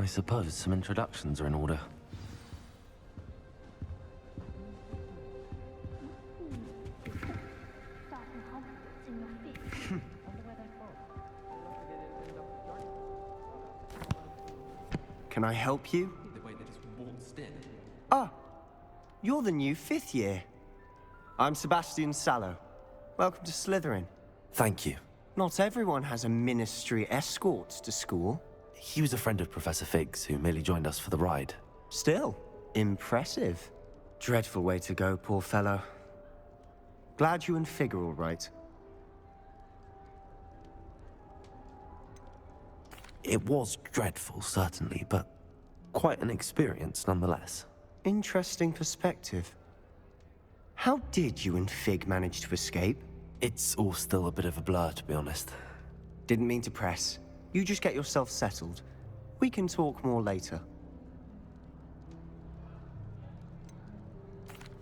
I suppose some introductions are in order. Can I help you? The way they just waltzed in. Ah, you're the new 5th year. I'm Sebastian Sallow. Welcome to Slytherin. Thank you. Not everyone has a ministry escort to school. He was a friend of Professor Fig's who merely joined us for the ride. Still, impressive. Dreadful way to go, poor fellow. Glad you and Fig are all right. It was dreadful, certainly, but quite an experience nonetheless. Interesting perspective. How did you and Fig manage to escape? It's all still a bit of a blur, to be honest. Didn't mean to press. You just get yourself settled. We can talk more later.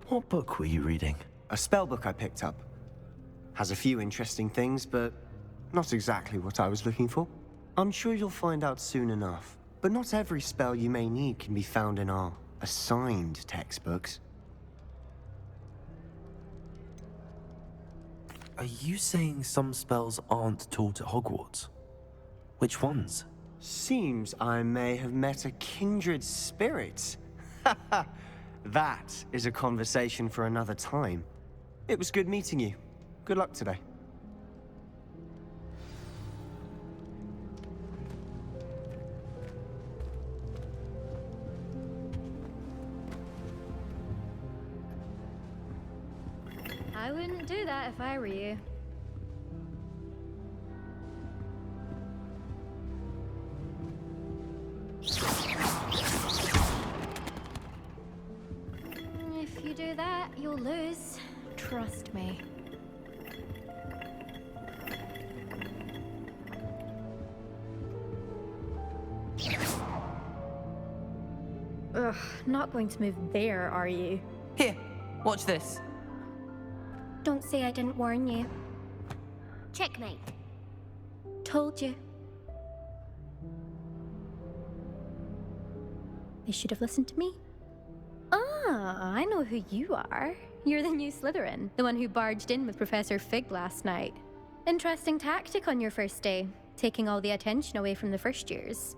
What book were you reading? A spell book I picked up. Has a few interesting things, but not exactly what I was looking for. I'm sure you'll find out soon enough. But not every spell you may need can be found in our assigned textbooks. Are you saying some spells aren't taught at Hogwarts? Which ones? Seems I may have met a kindred spirit. That is a conversation for another time. It was good meeting you. Good luck today. I wouldn't do that if I were you. If you do that, you'll lose. Trust me. Ugh, not going to move there, are you? Here, watch this. Don't say I didn't warn you. Checkmate. Told you. They should have listened to me. Ah, I know who you are. You're the new Slytherin, the one who barged in with Professor Fig last night. Interesting tactic on your first day, taking all the attention away from the first years.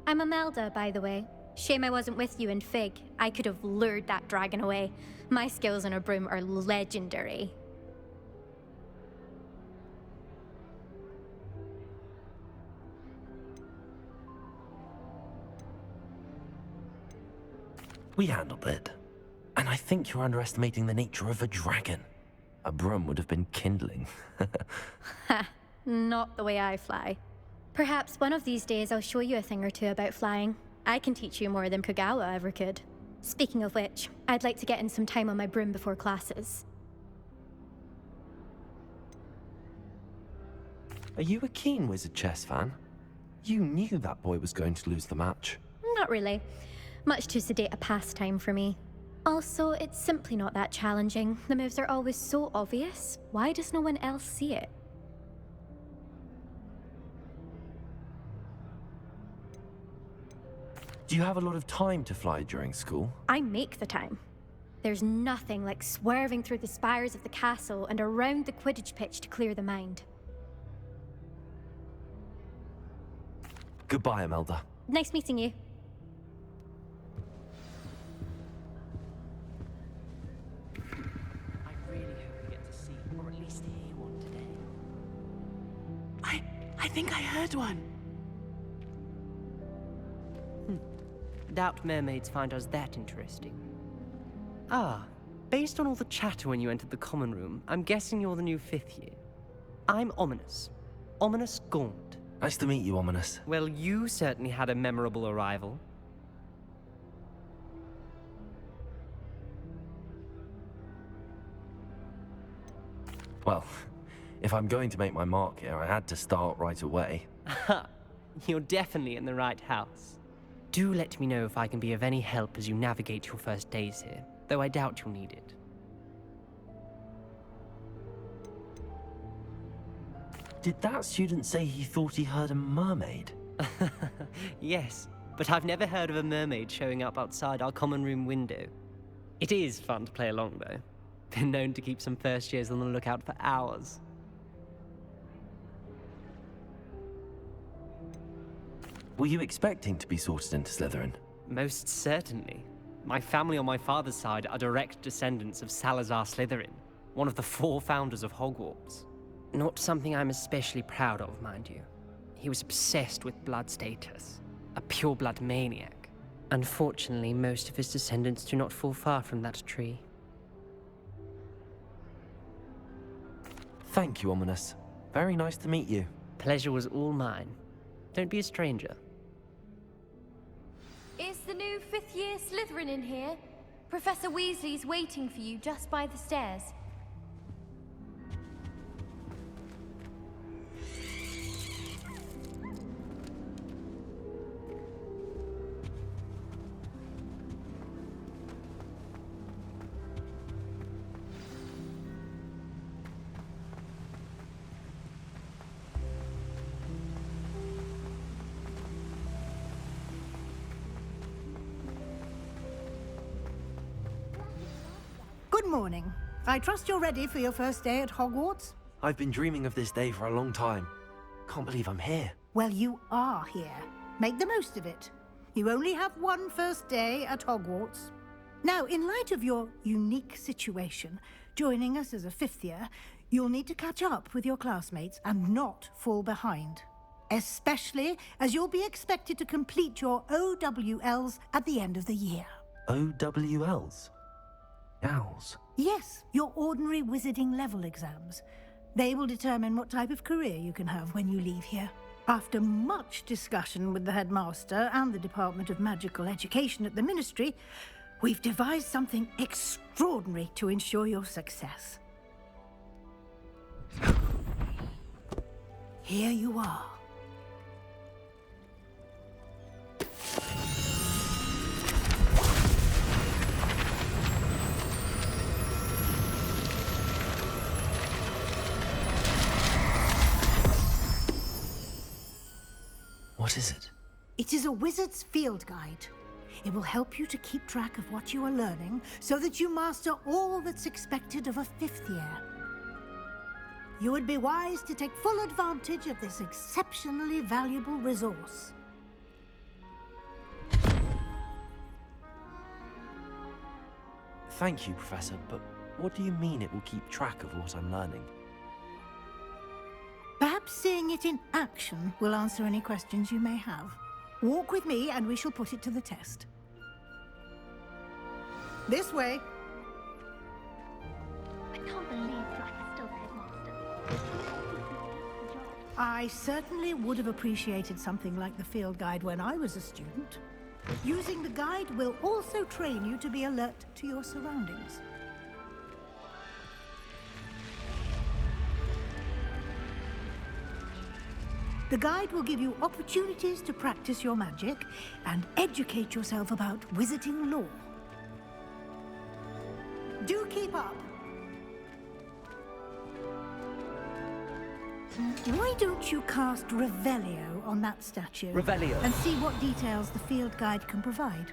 I'm Imelda, by the way. Shame I wasn't with you in Fig. I could have lured that dragon away. My skills on a broom are legendary. We handled it. And I think you're underestimating the nature of a dragon. A broom would have been kindling. Ha, not the way I fly. Perhaps one of these days I'll show you a thing or two about flying. I can teach you more than Kogawa ever could. Speaking of which, I'd like to get in some time on my broom before classes. Are you a keen wizard chess fan? You knew that boy was going to lose the match. Not really. Much too sedate a pastime for me. Also, it's simply not that challenging. The moves are always so obvious. Why does no one else see it? Do you have a lot of time to fly during school? I make the time. There's nothing like swerving through the spires of the castle and around the Quidditch pitch to clear the mind. Goodbye, Imelda. Nice meeting you. I really hope we get to see, or at least hear one today. I think I heard one. Doubt mermaids find us that interesting. Ah, based on all the chatter when you entered the common room, I'm guessing you're the new 5th year. I'm Ominous. Ominous Gaunt. Nice to meet you, Ominous. Well, you certainly had a memorable arrival. Well, if I'm going to make my mark here, I had to start right away. Ha! You're definitely in the right house. Do let me know if I can be of any help as you navigate your first days here, though I doubt you'll need it. Did that student say he thought he heard a mermaid? Yes, but I've never heard of a mermaid showing up outside our common room window. It is fun to play along, though. Been known to keep some first years on the lookout for hours. Were you expecting to be sorted into Slytherin? Most certainly. My family on my father's side are direct descendants of Salazar Slytherin, one of the 4 founders of Hogwarts. Not something I'm especially proud of, mind you. He was obsessed with blood status, a pure-blood maniac. Unfortunately, most of his descendants do not fall far from that tree. Thank you, Ominous. Very nice to meet you. Pleasure was all mine. Don't be a stranger. Is the new 5th year Slytherin in here? Professor Weasley's waiting for you just by the stairs. Good morning. I trust you're ready for your first day at Hogwarts? I've been dreaming of this day for a long time. Can't believe I'm here. Well, you are here. Make the most of it. You only have one first day at Hogwarts. Now, in light of your unique situation, joining us as a 5th year, you'll need to catch up with your classmates and not fall behind. Especially as you'll be expected to complete your OWLs at the end of the year. OWLs? Owls? Yes, your ordinary wizarding level exams. They will determine what type of career you can have when you leave here. After much discussion with the headmaster and the Department of Magical Education at the Ministry, we've devised something extraordinary to ensure your success. Here you are. What is it? It is a wizard's field guide. It will help you to keep track of what you are learning so that you master all that's expected of a 5th year. You would be wise to take full advantage of this exceptionally valuable resource. Thank you, Professor, but what do you mean it will keep track of what I'm learning? Perhaps seeing it in action will answer any questions you may have. Walk with me and we shall put it to the test. This way. I can't believe Black is still the headmaster. I certainly would have appreciated something like the field guide when I was a student. Using the guide will also train you to be alert to your surroundings. The guide will give you opportunities to practice your magic and educate yourself about wizarding lore. Do keep up. Why don't you cast Revelio on that statue? Revelio. And see what details the field guide can provide.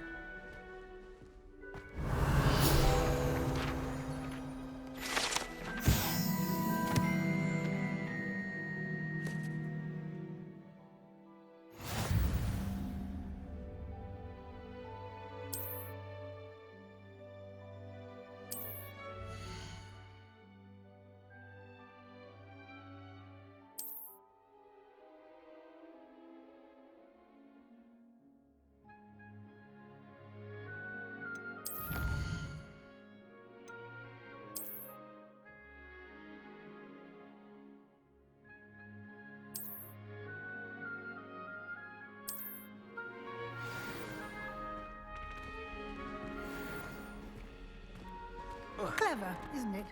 Clever, isn't it?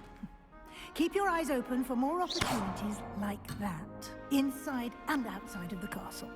Keep your eyes open for more opportunities like that, inside and outside of the castle.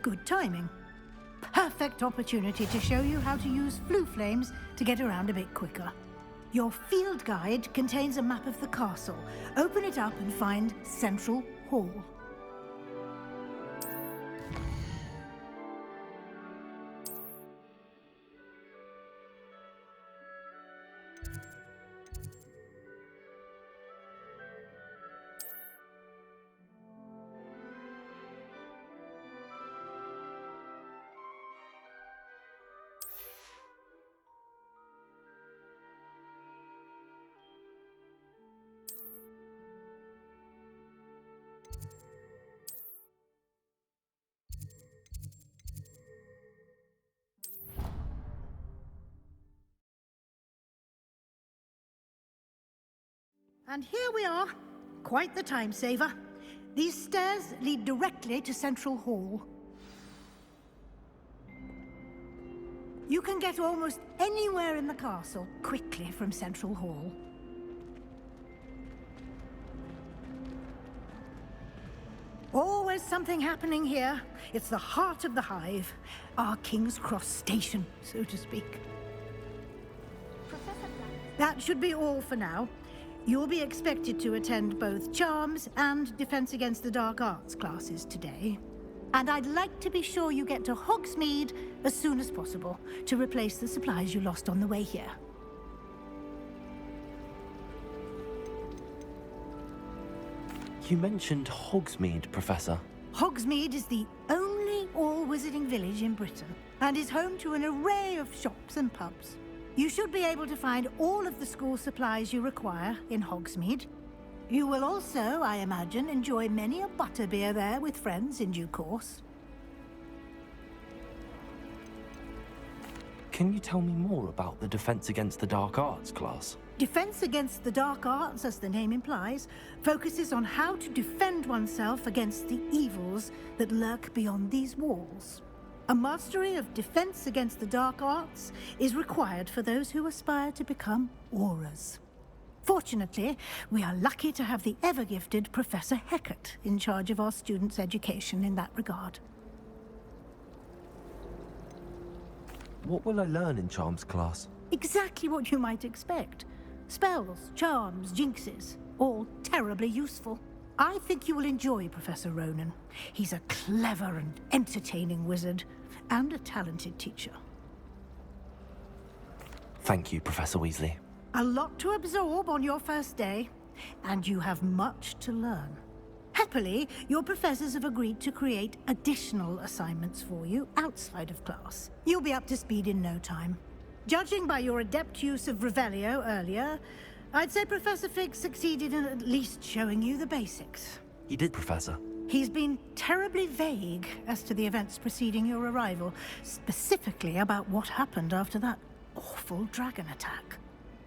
Good timing. Perfect opportunity to show you how to use flue flames to get around a bit quicker. Your field guide contains a map of the castle. Open it up and find Central Hall. And here we are. Quite the time saver. These stairs lead directly to Central Hall. You can get almost anywhere in the castle quickly from Central Hall. Always something happening here. It's the heart of the hive. Our King's Cross station, so to speak. That should be all for now. You'll be expected to attend both Charms and Defense Against the Dark Arts classes today. And I'd like to be sure you get to Hogsmeade as soon as possible to replace the supplies you lost on the way here. You mentioned Hogsmeade, Professor. Hogsmeade is the only all-wizarding village in Britain and is home to an array of shops and pubs. You should be able to find all of the school supplies you require in Hogsmeade. You will also, I imagine, enjoy many a butterbeer there with friends in due course. Can you tell me more about the Defense Against the Dark Arts class? Defense Against the Dark Arts, as the name implies, focuses on how to defend oneself against the evils that lurk beyond these walls. A mastery of Defense Against the Dark Arts is required for those who aspire to become Aurors. Fortunately, we are lucky to have the ever-gifted Professor Hecat in charge of our students' education in that regard. What will I learn in Charms class? Exactly what you might expect. Spells, charms, jinxes, all terribly useful. I think you will enjoy Professor Ronan. He's a clever and entertaining wizard, and a talented teacher. Thank you, Professor Weasley. A lot to absorb on your first day, and you have much to learn. Happily, your professors have agreed to create additional assignments for you outside of class. You'll be up to speed in no time. Judging by your adept use of Revelio earlier, I'd say Professor Fig succeeded in at least showing you the basics. He did, Professor. He's been terribly vague as to the events preceding your arrival, specifically about what happened after that awful dragon attack.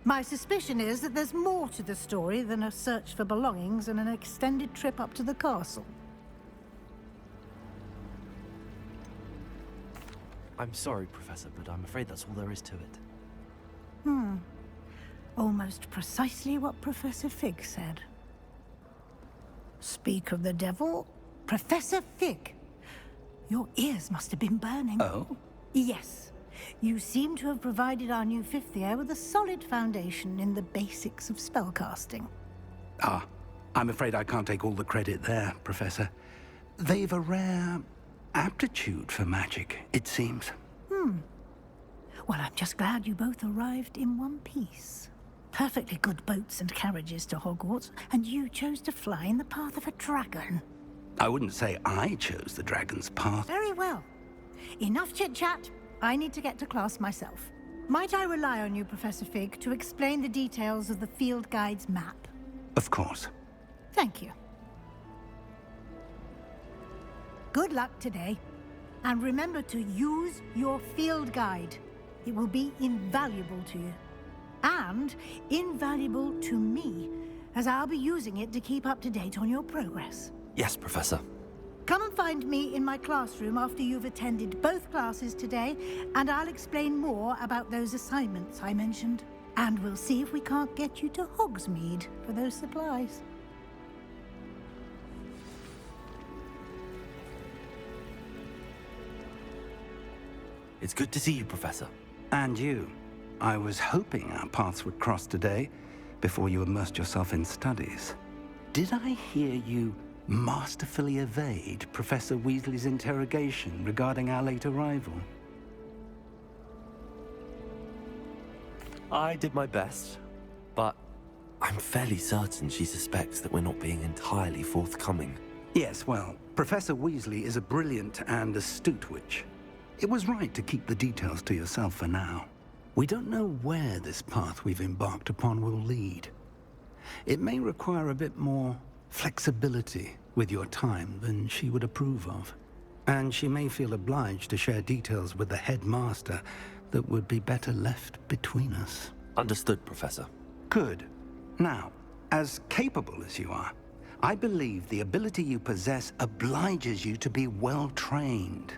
My suspicion is that there's more to the story than a search for belongings and an extended trip up to the castle. I'm sorry, Professor, but I'm afraid that's all there is to it. Almost precisely what Professor Fig said. Speak of the devil, Professor Fig. Your ears must have been burning. Oh? Yes. You seem to have provided our new fifth year with a solid foundation in the basics of spellcasting. Ah, I'm afraid I can't take all the credit there, Professor. They've a rare aptitude for magic, it seems. Well, I'm just glad you both arrived in one piece. Perfectly good boats and carriages to Hogwarts, and you chose to fly in the path of a dragon. I wouldn't say I chose the dragon's path. Very well. Enough chit-chat. I need to get to class myself. Might I rely on you, Professor Fig, to explain the details of the field guide's map? Of course. Thank you. Good luck today. And remember to use your field guide. It will be invaluable to you. And invaluable to me, as I'll be using it to keep up to date on your progress. Yes, Professor. Come and find me in my classroom after you've attended both classes today, and I'll explain more about those assignments I mentioned. And we'll see if we can't get you to Hogsmeade for those supplies. It's good to see you, Professor. And you. I was hoping our paths would cross today, before you immersed yourself in studies. Did I hear you masterfully evade Professor Weasley's interrogation regarding our late arrival? I did my best, but I'm fairly certain she suspects that we're not being entirely forthcoming. Yes, well, Professor Weasley is a brilliant and astute witch. It was right to keep the details to yourself for now. We don't know where this path we've embarked upon will lead. It may require a bit more flexibility with your time than she would approve of. And she may feel obliged to share details with the headmaster that would be better left between us. Understood, Professor. Good. Now, as capable as you are, I believe the ability you possess obliges you to be well-trained.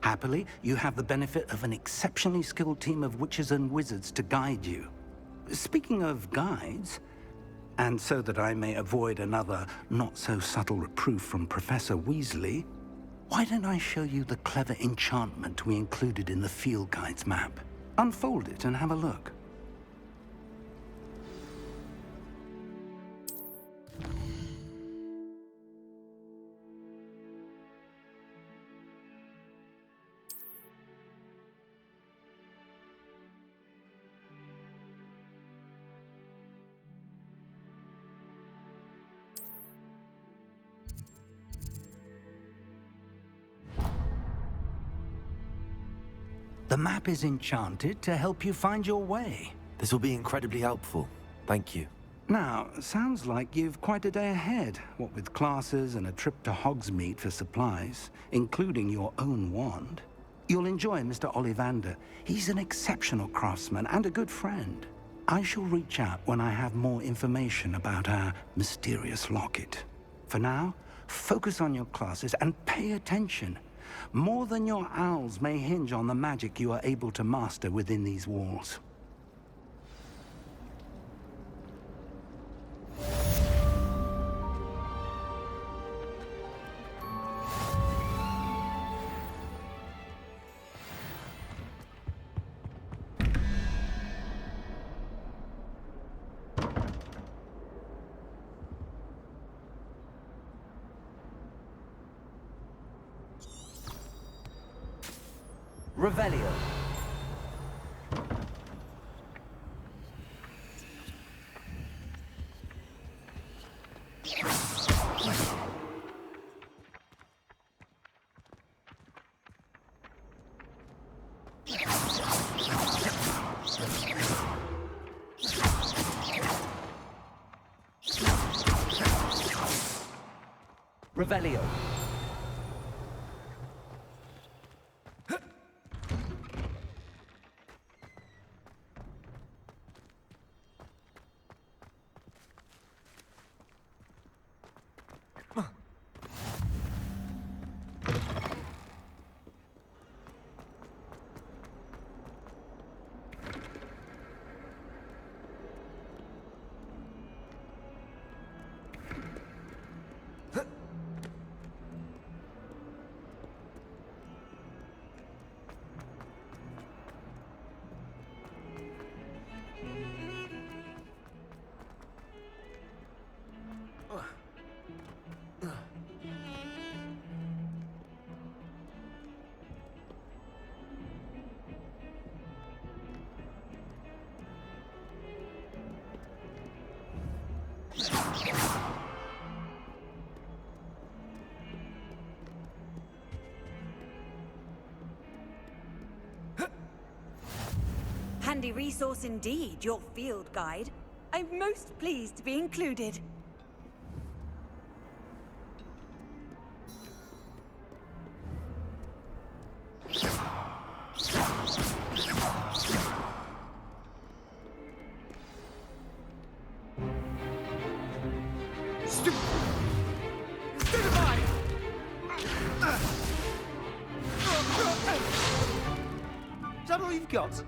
Happily, you have the benefit of an exceptionally skilled team of witches and wizards to guide you. Speaking of guides, and so that I may avoid another not-so-subtle reproof from Professor Weasley, why don't I show you the clever enchantment we included in the field guide's map? Unfold it and have a look. The map is enchanted to help you find your way. This will be incredibly helpful. Thank you. Now, sounds like you've quite a day ahead, what with classes and a trip to Hogsmeade for supplies, including your own wand. You'll enjoy Mr. Ollivander. He's an exceptional craftsman and a good friend. I shall reach out when I have more information about our mysterious locket. For now, focus on your classes and pay attention. More than your owls may hinge on the magic you are able to master within these walls. Revelio. Revelio. Handy resource indeed, your field guide. I'm most pleased to be included. Is that all you've got?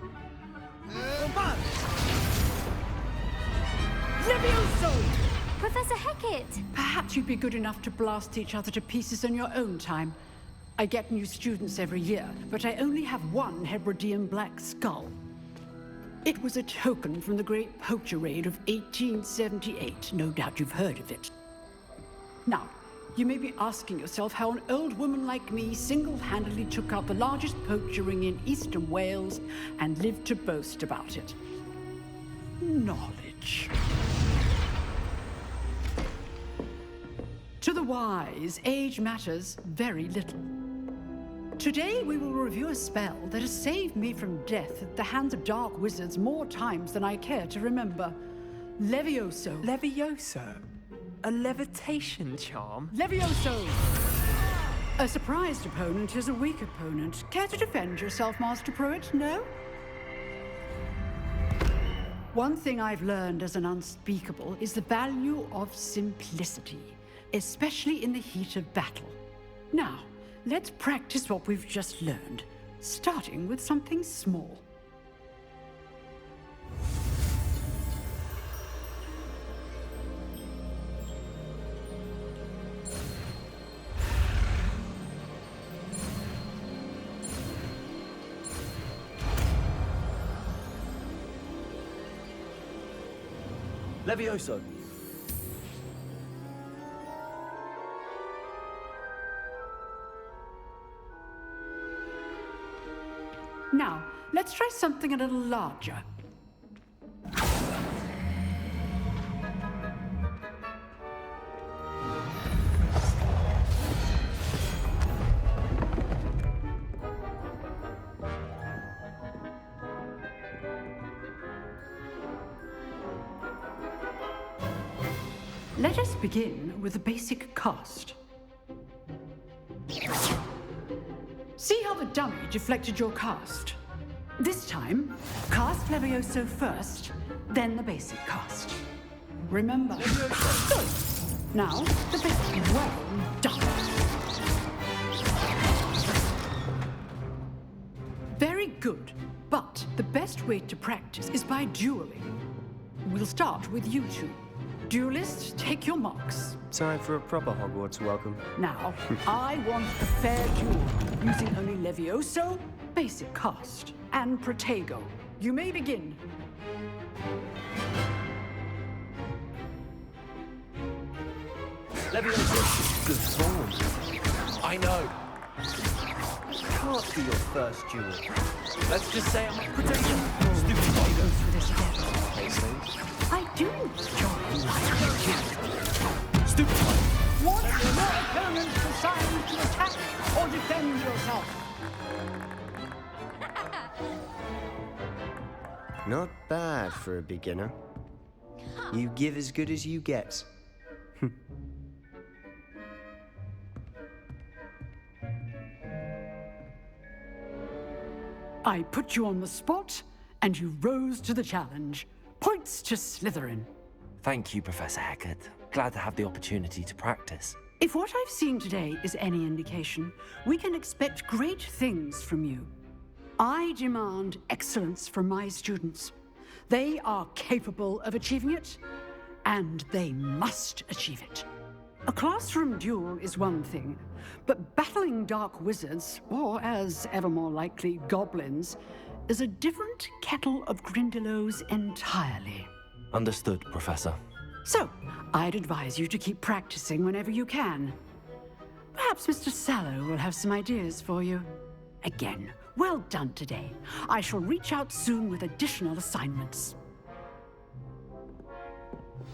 Professor Hecat! Perhaps you'd be good enough to blast each other to pieces on your own time. I get new students every year, but I only have one Hebridean black skull. It was a token from the Great Poacher Raid of 1878. No doubt you've heard of it. Now, you may be asking yourself how an old woman like me single-handedly took out the largest poacher ring in eastern Wales and lived to boast about it. Knowledge. To the wise, age matters very little. Today we will review a spell that has saved me from death at the hands of dark wizards more times than I care to remember. Levioso. Levioso? A levitation charm? Levioso! A surprised opponent is a weak opponent. Care to defend yourself, Master Pruitt? No? One thing I've learned as an unspeakable is the value of simplicity, especially in the heat of battle. Now, let's practice what we've just learned, starting with something small. Levioso. Now, let's try something a little larger. Let us begin with the basic cast. See how the dummy deflected your cast? This time, cast Levioso first, then the basic cast. Remember. Good. Now, the basic. Well done. Very good. But the best way to practice is by dueling. We'll start with you two. Duelists, take your marks. Time for a proper Hogwarts welcome. Now, I want a fair duel, using only Levioso, basic cast, and Protego. You may begin. Levioso. Good form. I know. Can't be your first duel. Let's just say I'm a potato. Stupid potato. I do enjoy life. Stupid potato. Want your opponent assigned to attack or defend yourself? Not bad for a beginner. You give as good as you get. I put you on the spot, and you rose to the challenge. Points to Slytherin. Thank you, Professor Hecat. Glad to have the opportunity to practice. If what I've seen today is any indication, we can expect great things from you. I demand excellence from my students. They are capable of achieving it, and they must achieve it. A classroom duel is one thing, but battling dark wizards, or as ever more likely, goblins, is a different kettle of Grindylows entirely. Understood, Professor. So, I'd advise you to keep practicing whenever you can. Perhaps Mr. Sallow will have some ideas for you. Again, well done today. I shall reach out soon with additional assignments.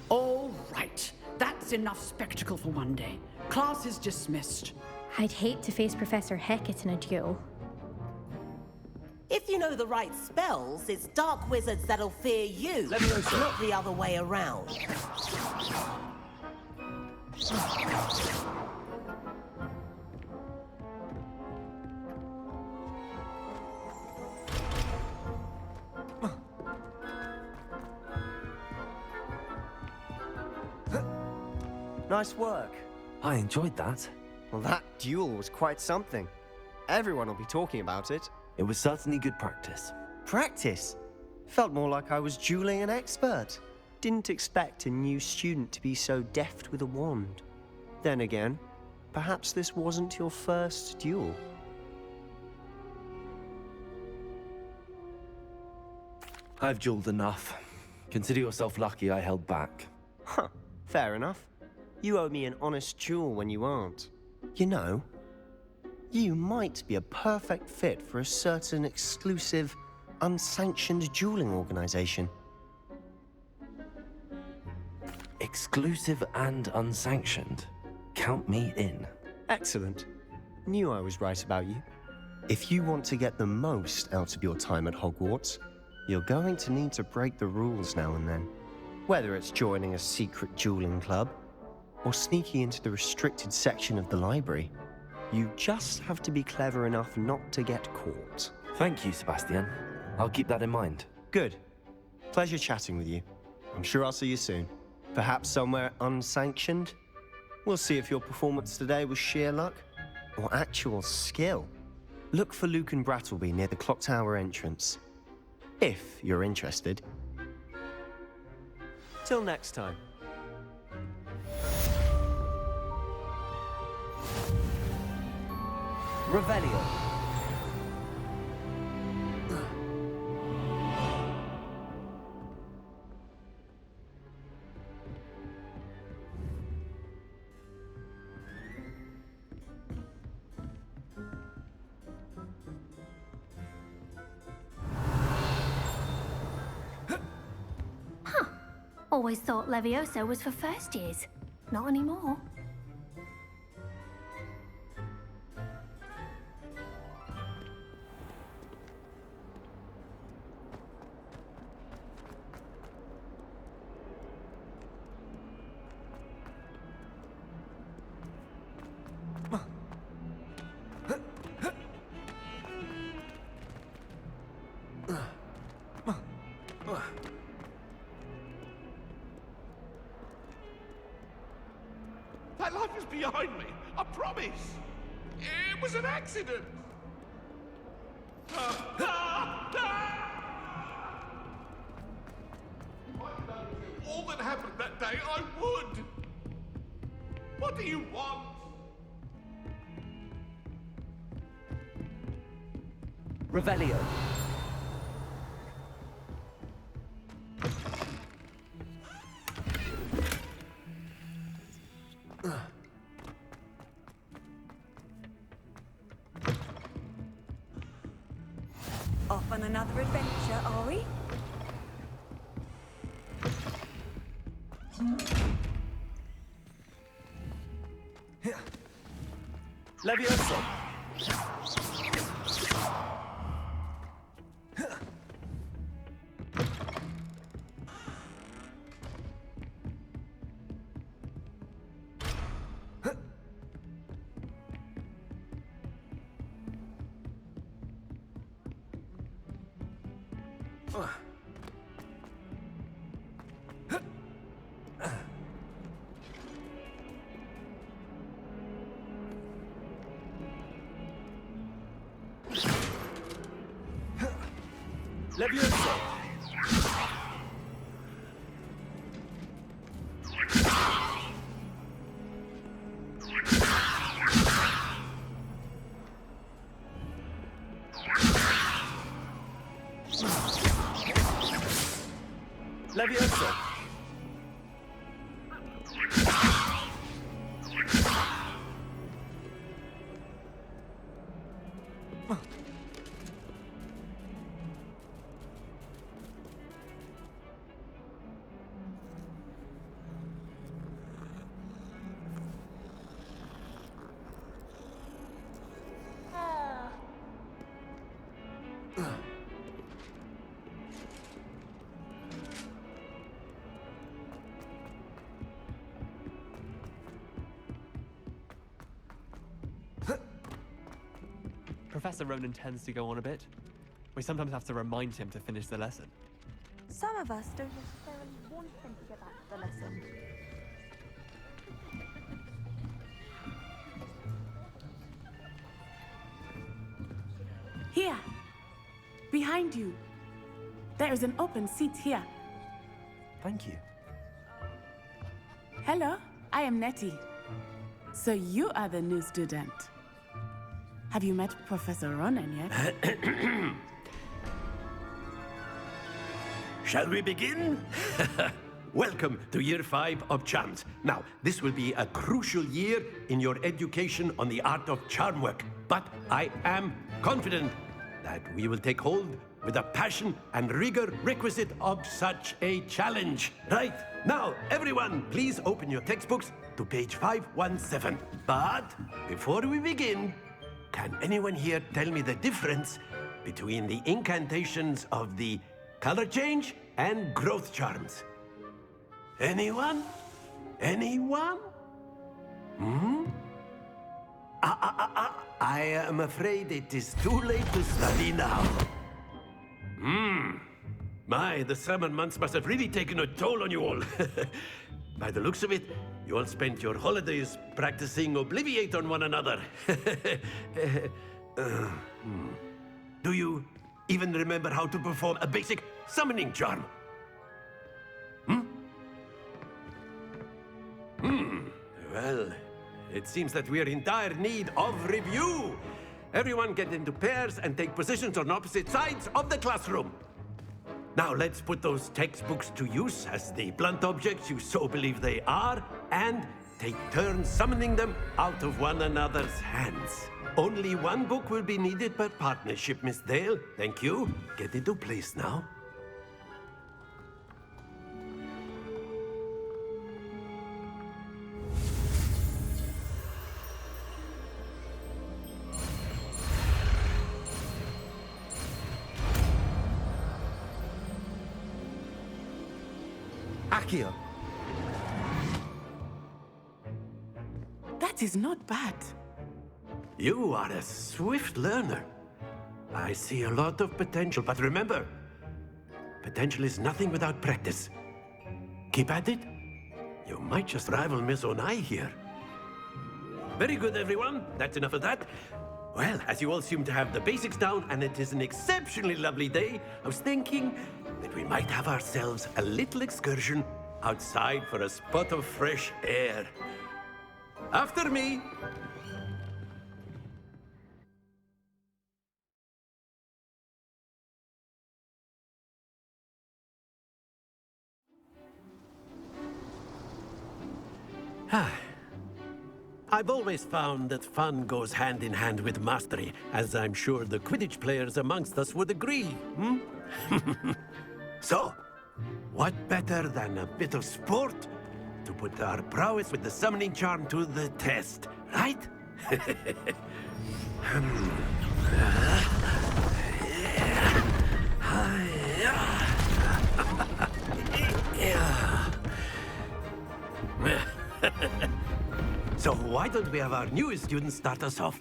All right. That's enough spectacle for one day. Class is dismissed. I'd hate to face Professor Hecat in a duel. If you know the right spells, it's dark wizards that'll fear you, not the other way around. Nice work. I enjoyed that. Well, that duel was quite something. Everyone will be talking about it. It was certainly good practice. Practice? Felt more like I was dueling an expert. Didn't expect a new student to be so deft with a wand. Then again, perhaps this wasn't your first duel. I've dueled enough. Consider yourself lucky I held back. Huh, fair enough. You owe me an honest duel when you aren't. You know, you might be a perfect fit for a certain exclusive, unsanctioned dueling organization. Exclusive and unsanctioned. Count me in. Excellent. Knew I was right about you. If you want to get the most out of your time at Hogwarts, you're going to need to break the rules now and then. Whether it's joining a secret dueling club, or sneaking into the restricted section of the library, you just have to be clever enough not to get caught. Thank you, Sebastian. I'll keep that in mind. Good. Pleasure chatting with you. I'm sure I'll see you soon. Perhaps somewhere unsanctioned? We'll see if your performance today was sheer luck or actual skill. Look for Luke and Brattleby near the clock tower entrance, if you're interested. Till next time. Revelio. Always thought Levioso was for first years. Not anymore. That life is behind me, I promise. It was an accident. All that happened that day, I would. What do you want? Revelio. Off on another adventure, are we? Levioso. Levioso. Levioso. Professor Ronan tends to go on a bit. We sometimes have to remind him to finish the lesson. Some of us don't necessarily want him to get back to the lesson. Here! Behind you! There is an open seat here. Thank you. Hello, I am Nettie. So you are the new student. Have you met Professor Ronan yet? Shall we begin? Welcome to Year 5 of Charms. Now, this will be a crucial year in your education on the art of charm work. But I am confident that we will take hold with the passion and rigor requisite of such a challenge. Right, now, everyone, please open your textbooks to page 517. But before we begin, can anyone here tell me the difference between the incantations of the color change and growth charms? Anyone? Anyone? I am afraid it is too late to study now. My, the summer months must have really taken a toll on you all. By the looks of it, you all spent your holidays practicing Obliviate on one another. Do you even remember how to perform a basic summoning charm? Well, it seems that we are in dire need of review. Everyone get into pairs and take positions on opposite sides of the classroom. Now let's put those textbooks to use as the blunt objects you so believe they are, and take turns summoning them out of one another's hands. Only one book will be needed per partnership, Miss Dale. Thank you. Get into place now. Accio. That is not bad. You are a swift learner. I see a lot of potential, but remember, potential is nothing without practice. Keep at it. You might just rival Miss Onai here. Very good, everyone. That's enough of that. Well, as you all seem to have the basics down, and it is an exceptionally lovely day, I was thinking that we might have ourselves a little excursion outside for a spot of fresh air. After me. I've always found that fun goes hand in hand with mastery, as I'm sure the Quidditch players amongst us would agree, So, what better than a bit of sport to put our prowess with the summoning charm to the test, right? So why don't we have our newest student start us off?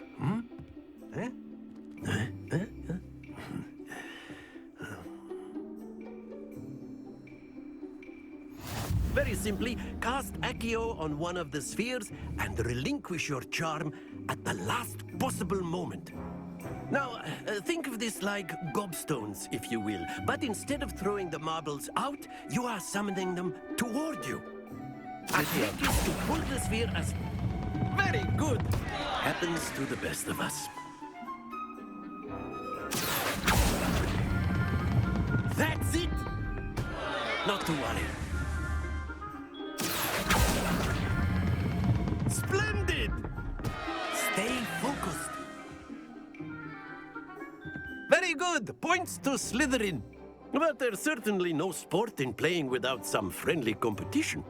Very simply, cast Accio on one of the spheres and relinquish your charm at the last possible moment. Now, think of this like gobstones, if you will, but instead of throwing the marbles out, you are summoning them toward you. A trick is to pull the sphere as... Very good! Happens to the best of us. That's it! Not to worry. Splendid! Stay focused. Very good! Points to Slytherin. But there's certainly no sport in playing without some friendly competition.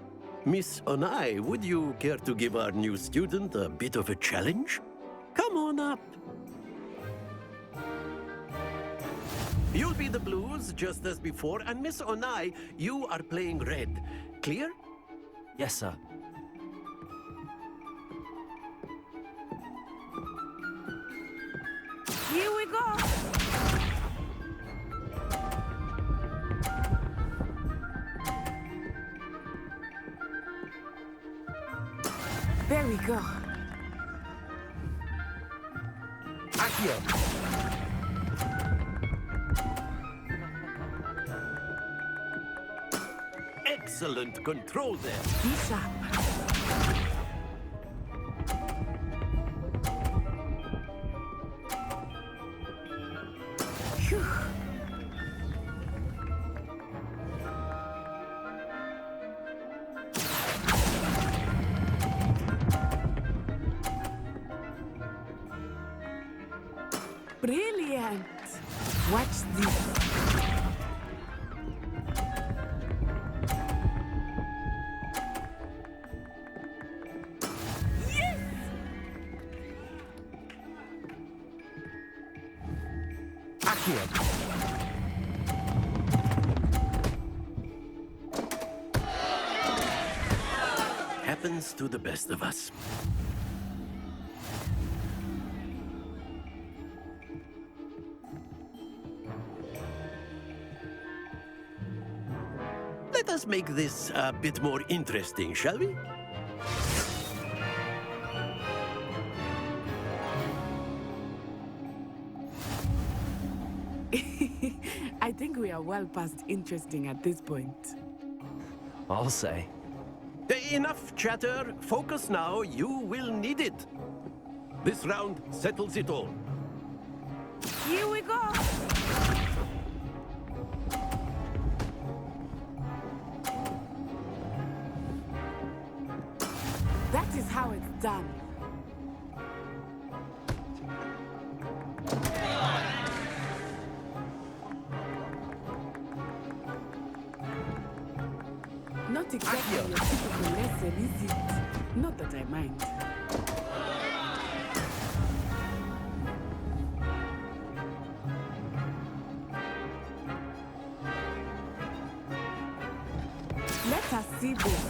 Miss Onai, would you care to give our new student a bit of a challenge? Come on up. You'll be the blues, just as before, and Miss Onai, you are playing red. Clear? Yes, sir. Here we go. There we go. Accio. Excellent control there. Be sharp. Brilliant! Watch this. Happens to the best of us. Let us make this a bit more interesting, shall we? I think we are well past interesting at this point. I'll say. Enough chatter. Focus now. You will need it. This round settles it all. Here we go! That is how it's done. Not exactly your typical lesson, is it? Not that I mind. Let us see this.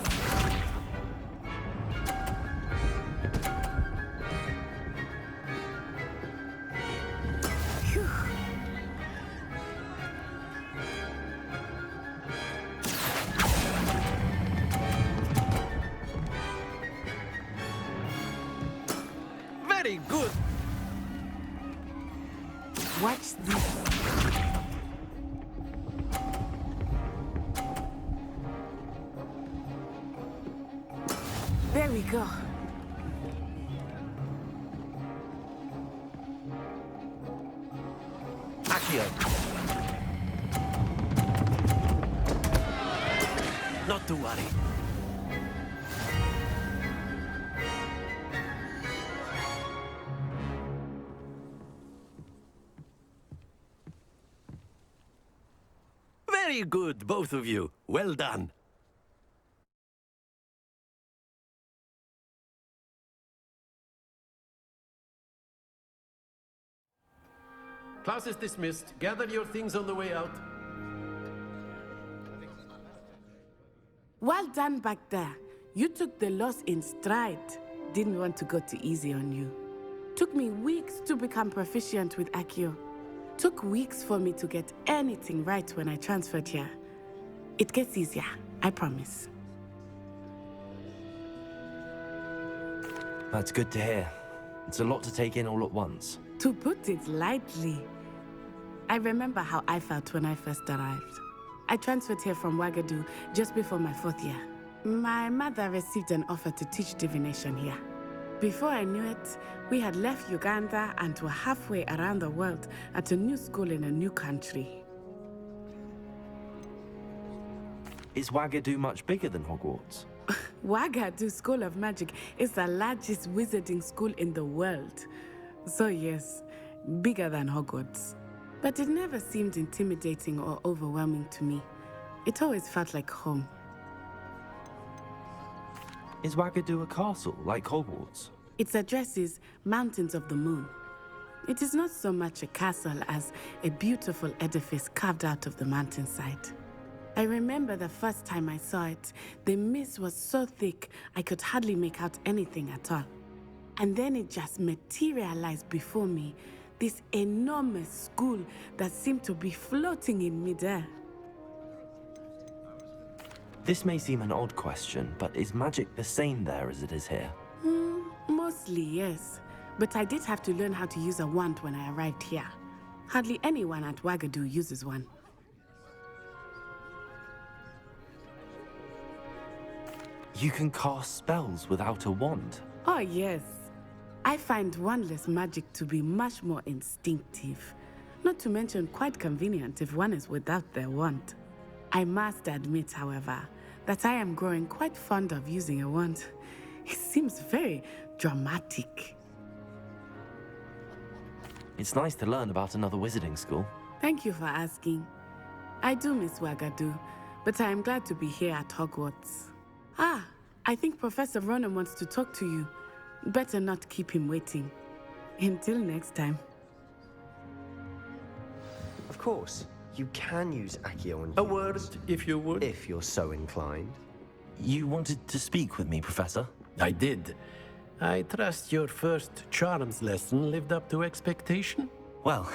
Phew. Very good. Watch this. There we go. Accio. Not to worry. Very good, both of you. Well done. Class is dismissed. Gather your things on the way out. Well done back there. You took the loss in stride. Didn't want to go too easy on you. Took me weeks to become proficient with Accio. Took weeks for me to get anything right when I transferred here. It gets easier, I promise. That's good to hear. It's a lot to take in all at once. To put it lightly, I remember how I felt when I first arrived. I transferred here from Ouagadougou just before my 4th year. My mother received an offer to teach divination here. Before I knew it, we had left Uganda and were halfway around the world at a new school in a new country. Is Ouagadougou much bigger than Hogwarts? Ouagadougou School of Magic is the largest wizarding school in the world. So yes, bigger than Hogwarts. But it never seemed intimidating or overwhelming to me. It always felt like home. Is Ouagadougou a castle, like Hogwarts? Its address is Mountains of the Moon. It is not so much a castle as a beautiful edifice carved out of the mountainside. I remember the first time I saw it, the mist was so thick I could hardly make out anything at all. And then it just materialized before me, this enormous school that seemed to be floating in midair. This may seem an odd question, but is magic the same there as it is here? Mostly, yes. But I did have to learn how to use a wand when I arrived here. Hardly anyone at Ouagadougou uses one. You can cast spells without a wand? Oh, yes. I find wandless magic to be much more instinctive. Not to mention quite convenient if one is without their wand. I must admit, however, that I am growing quite fond of using a wand. It seems very dramatic. It's nice to learn about another wizarding school. Thank you for asking. I do miss Wagadu, but I am glad to be here at Hogwarts. Ah, I think Professor Ronan wants to talk to you. Better not keep him waiting. Until next time. Of course, you can use Accio on A word, if you would. if you're so inclined. You wanted to speak with me, Professor? I did. I trust your first charms lesson lived up to expectation? Well,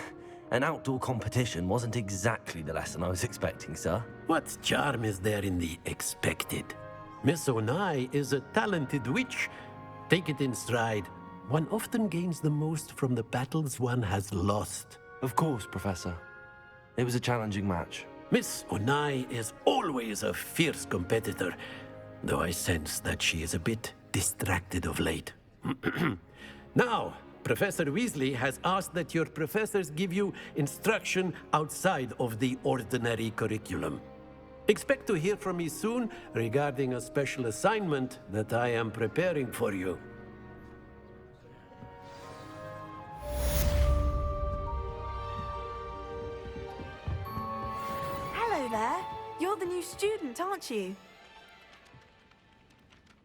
an outdoor competition wasn't exactly the lesson I was expecting, sir. What charm is there in the expected? Miss Onai is a talented witch. Take it in stride. One often gains the most from the battles one has lost. Of course, Professor. It was a challenging match. Miss Onai is always a fierce competitor, though I sense that she is a bit distracted of late. Now, Professor Weasley has asked that your professors give you instruction outside of the ordinary curriculum. Expect to hear from me soon regarding a special assignment that I am preparing for you. Hello there. You're the new student, aren't you?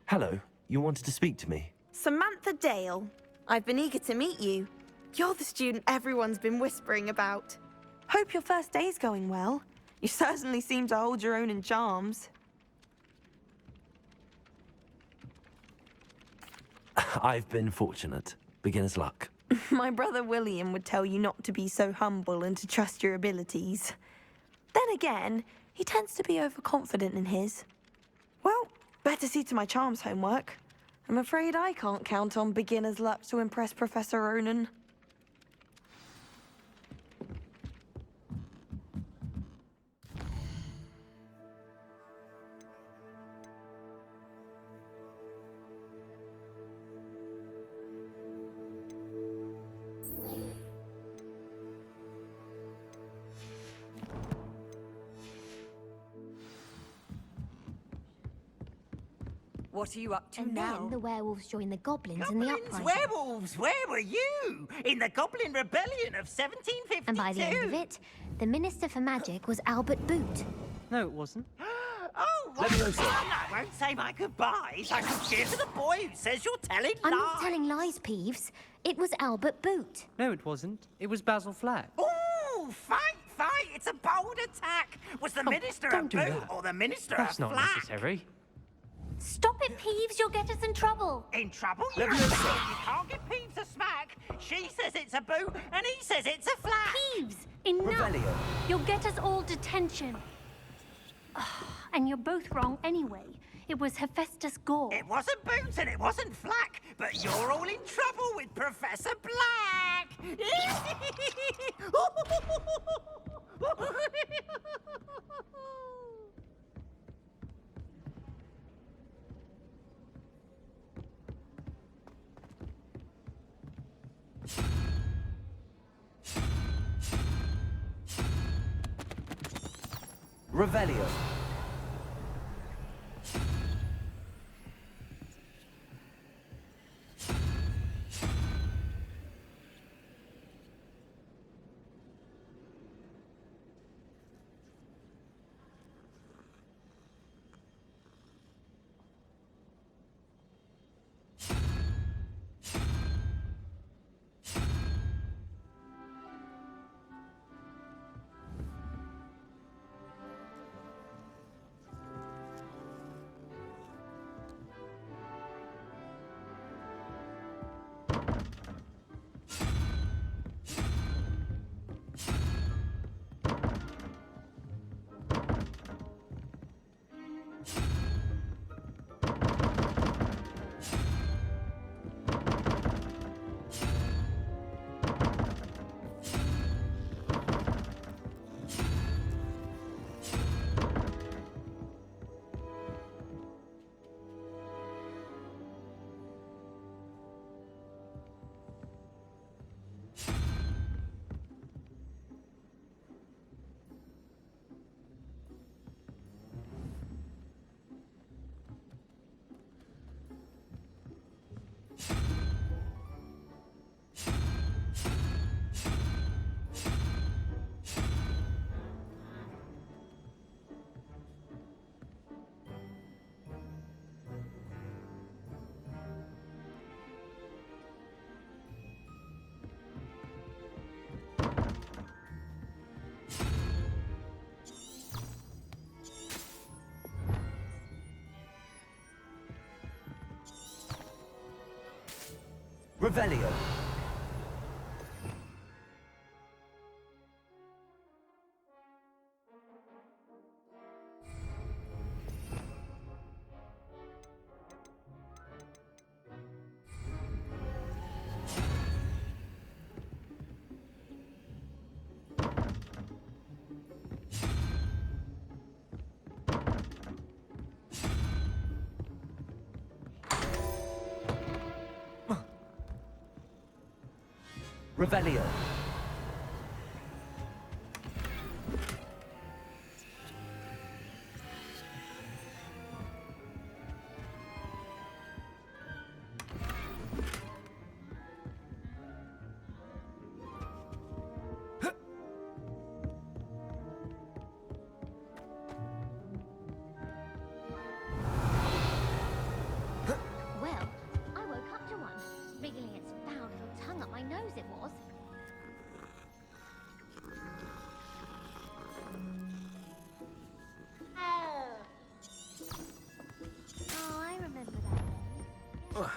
Hello, you wanted to speak to me? Samantha Dale. I've been eager to meet you. You're the student everyone's been whispering about. Hope your first day's going well. You certainly seem to hold your own in charms. I've been fortunate. Beginner's luck. My brother William would tell you not to be so humble and to trust your abilities. Then again, he tends to be overconfident in his. Well, better see to my charms homework. I'm afraid I can't count on beginner's luck to impress Professor Ronan. What are you up to And now? then the werewolves joined the goblins in the Goblins, uprising. werewolves, where were you? In the Goblin Rebellion of 1752? And by the end of it, the Minister for Magic was Albert Boot. No, it wasn't. Oh, right. I won't say my goodbyes. I shall cheer for the boy who says you're telling I'm lies. not telling lies, Peeves. It was Albert Boot. No, it wasn't. It was Basil Flack. Ooh, fight! It's a bold attack. Was the Minister a don't do boot that. or the Minister That's a not flack? necessary. Stop it, Peeves. You'll get us in trouble. In trouble? You can't give Peeves a smack. She says it's a boot and he says it's a flack. Peeves, enough. You'll get us all detention. And you're both wrong anyway. It was Hephaestus Gore. It wasn't Boots and it wasn't Flack, but you're all in trouble with Professor Black! Revelio. Revelio. Revelio. Well, I woke up to one, wriggling its foul little tongue up my nose it was. Oh, I remember that day.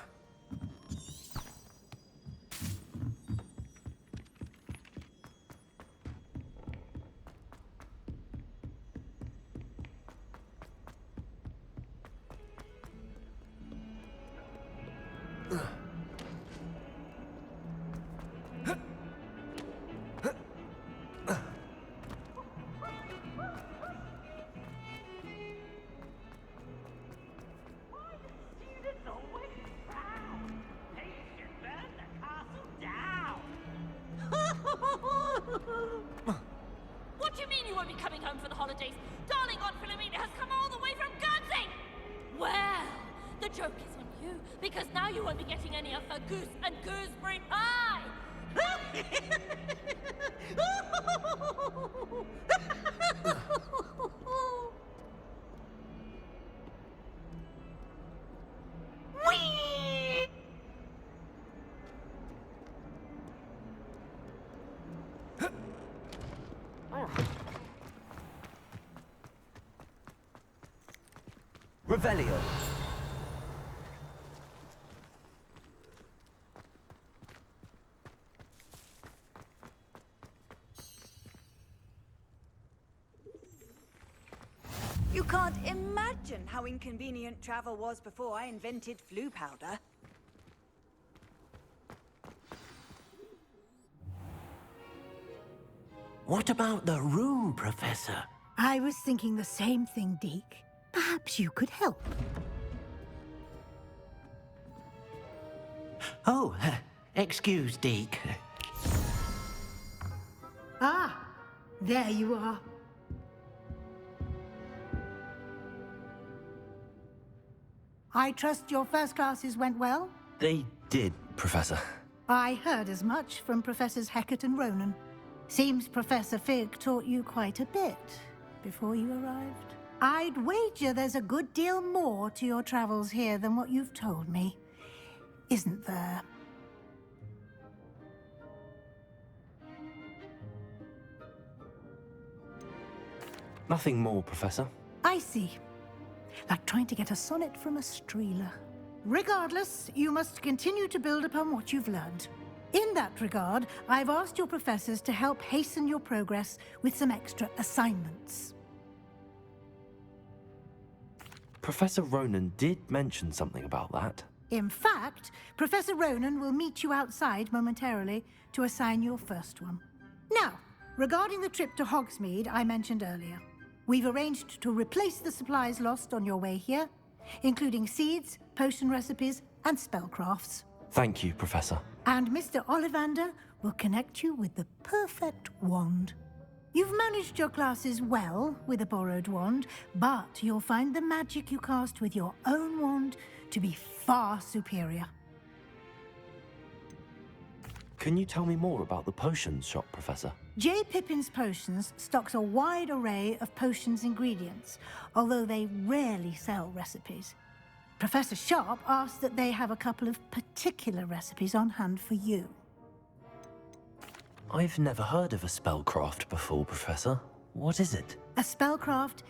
What do you mean you won't be coming home for the holidays? Darling Aunt Philomena has come all the way from Guernsey! Well, the joke is on you, because now you won't be getting any of her goose and gooseberry pie! Whee! Revelio. You can't imagine how inconvenient travel was before I invented flu powder. What about the room, Professor? I was thinking the same thing, Deke. Perhaps you could help. Oh, excuse, Deke. Ah, there you are. I trust your first classes went well? They did, Professor. I heard as much from Professors Hecat and Ronan. Seems Professor Fig taught you quite a bit before you arrived. I'd wager there's a good deal more to your travels here than what you've told me. Isn't there? Nothing more, Professor. I see. Like trying to get a sonnet from a streeler. Regardless, you must continue to build upon what you've learned. In that regard, I've asked your professors to help hasten your progress with some extra assignments. Professor Ronan did mention something about that. In fact, Professor Ronan will meet you outside momentarily to assign your first one. Now, regarding the trip to Hogsmeade I mentioned earlier, we've arranged to replace the supplies lost on your way here, including seeds, potion recipes, and spellcrafts. Thank you, Professor. And Mr. Ollivander will connect you with the perfect wand. You've managed your classes well with a borrowed wand, but you'll find the magic you cast with your own wand to be far superior. Can you tell me more about the potions shop, Professor? J. Pippin's Potions stocks a wide array of potions ingredients, although they rarely sell recipes. Professor Sharp asked that they have a couple of particular recipes on hand for you. I've never heard of a spellcraft before, Professor. What is it? A spellcraft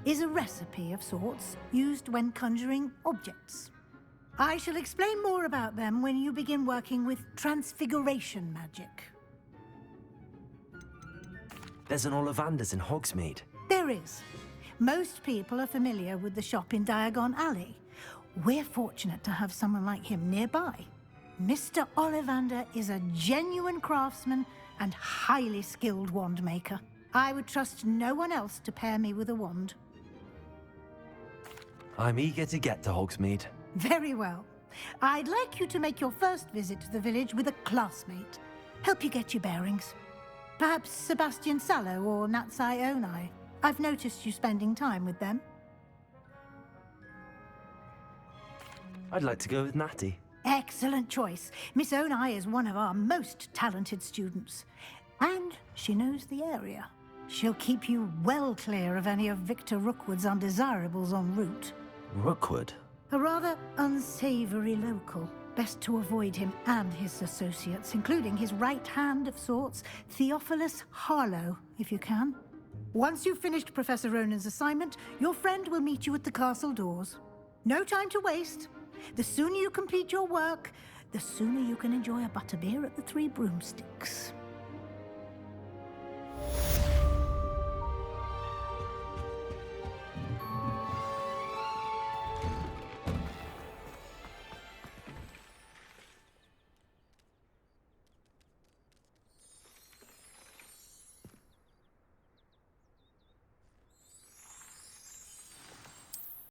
is a recipe of sorts used when conjuring objects. I shall explain more about them when you begin working with transfiguration magic. There's an Ollivander's in Hogsmeade. There is. Most people are familiar with the shop in Diagon Alley. We're fortunate to have someone like him nearby. Mr. Ollivander is a genuine craftsman and highly skilled wand maker. I would trust no one else to pair me with a wand. I'm eager to get to Hogsmeade. Very well. I'd like you to make your first visit to the village with a classmate. Help you get your bearings. Perhaps Sebastian Sallow or Natsai Onai. I've noticed you spending time with them. I'd like to go with Natty. Excellent choice. Miss Onai is one of our most talented students. And she knows the area. She'll keep you well clear of any of Victor Rookwood's undesirables en route. Rookwood? A rather unsavory local. Best to avoid him and his associates, including his right hand of sorts, Theophilus Harlow, if you can. Once you've finished Professor Ronan's assignment, your friend will meet you at the castle doors. No time to waste. The sooner you complete your work, the sooner you can enjoy a butterbeer at the Three Broomsticks.